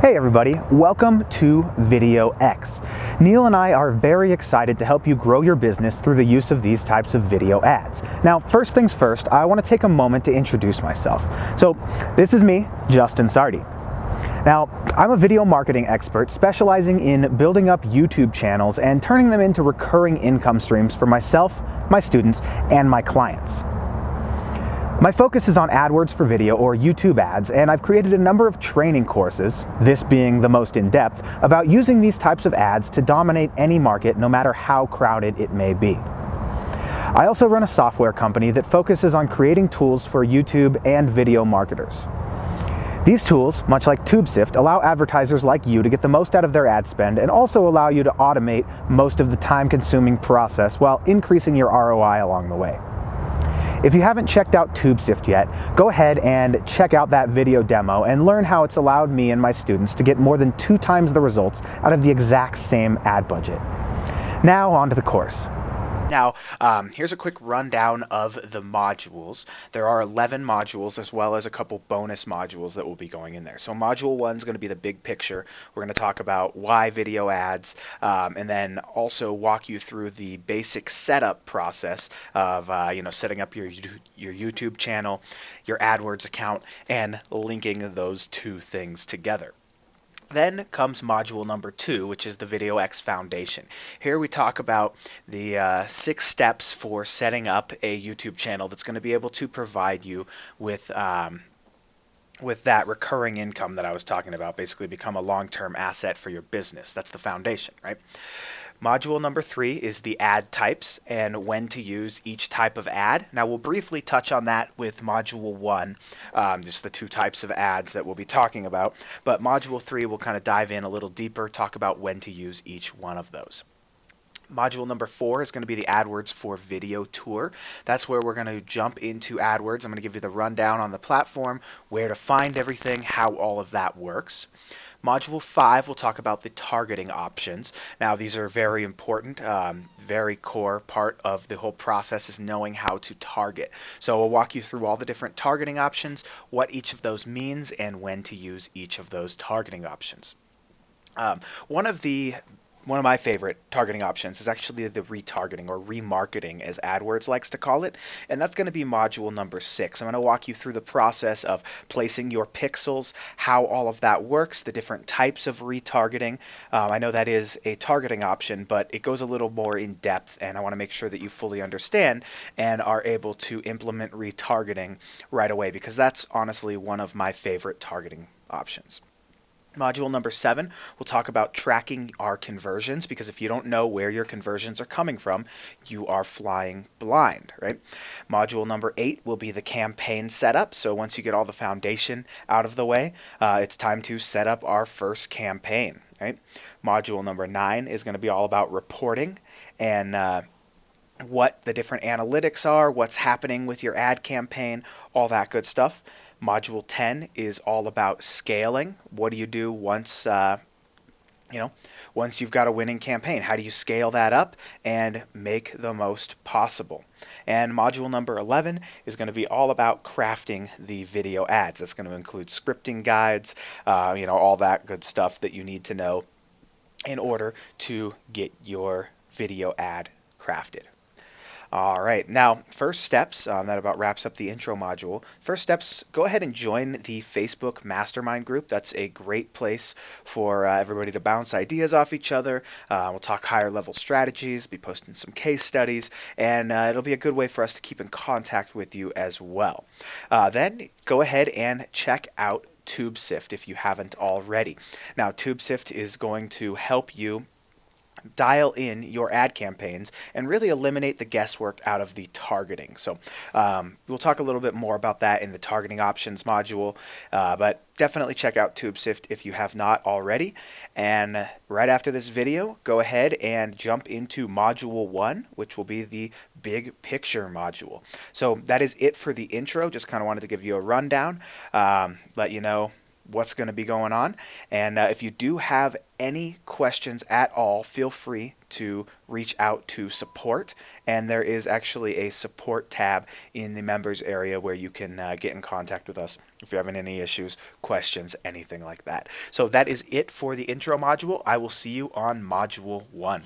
Hey everybody, welcome to Video X. Neil and I are very excited to help you grow your business through the use of these types of video ads. Now, first things first, I want to take a moment to introduce myself. So, this is me, Justin Sardi. Now, I'm a video marketing expert specializing in building up YouTube channels and turning them into recurring income streams for myself, my students, and my clients. My focus is on AdWords for video or YouTube ads, and I've created a number of training courses, this being the most in-depth, about using these types of ads to dominate any market no matter how crowded it may be. I also run a software company that focuses on creating tools for YouTube and video marketers. These tools, much like TubeSift, allow advertisers like you to get the most out of their ad spend and also allow you to automate most of the time-consuming process while increasing your ROI along the way. If you haven't checked out TubeSift yet, go ahead and check out that video demo and learn how it's allowed me and my students to get more than 2 times the results out of the exact same ad budget. Now on to the course. Now, here's a quick rundown of the modules. There are 11 modules as well as a couple bonus modules that will be going in there. So module 1 is going to be the big picture. We're going to talk about why video ads, and then also walk you through the basic setup process of setting up your YouTube channel, your AdWords account, and linking those two things together. Then comes module number 2, which is the Video X Foundation. Here we talk about the 6 steps for setting up a YouTube channel that's going to be able to provide you with that recurring income that I was talking about, basically become a long-term asset for your business. That's the foundation, right? Module number 3 is the ad types and when to use each type of ad. Now we'll briefly touch on that with module 1, just the 2 types of ads that we'll be talking about. But module 3 will kind of dive in a little deeper, talk about when to use each one of those. Module number 4 is going to be the AdWords for Video tour. That's where we're going to jump into AdWords. I'm going to give you the rundown on the platform, where to find everything, how all of that works. Module 5 will talk about the targeting options. Now these are very important, very core part of the whole process is knowing how to target. So we'll walk you through all the different targeting options, what each of those means, and when to use each of those targeting options. One of my favorite targeting options is actually the retargeting or remarketing, as AdWords likes to call it, and that's going to be module number 6. I'm going to walk you through the process of placing your pixels, how all of that works, the different types of retargeting. I know that is a targeting option, but it goes a little more in depth, and I want to make sure that you fully understand and are able to implement retargeting right away, because that's honestly one of my favorite targeting options. Module number 7, we'll talk about tracking our conversions, because if you don't know where your conversions are coming from, you are flying blind, right? Module number 8 will be the campaign setup. So once you get all the foundation out of the way, it's time to set up our first campaign, right? Module number 9 is going to be all about reporting and what the different analytics are, what's happening with your ad campaign, all that good stuff. Module 10 is all about scaling. What do you do once you've got a winning campaign? How do you scale that up and make the most possible? And module number 11 is going to be all about crafting the video ads. That's going to include scripting guides, all that good stuff that you need to know in order to get your video ad crafted. All right, now first steps, that about wraps up the intro module. First steps, go ahead and join the Facebook Mastermind group. That's a great place for everybody to bounce ideas off each other. We'll talk higher level strategies, be posting some case studies, and it'll be a good way for us to keep in contact with you as well. Then go ahead and check out TubeSift if you haven't already. Now TubeSift is going to help you dial in your ad campaigns and really eliminate the guesswork out of the targeting. So we'll talk a little bit more about that in the targeting options module, but definitely check out TubeSift if you have not already. And right after this video, go ahead and jump into module 1, which will be the big picture module. So that is it for the intro. Just kind of wanted to give you a rundown, let you know what's going to be going on. And if you do have any questions at all, feel free to reach out to support. And there is actually a support tab in the members area where you can get in contact with us if you're having any issues, questions, anything like that. So that is it for the intro module. I will see you on module 1.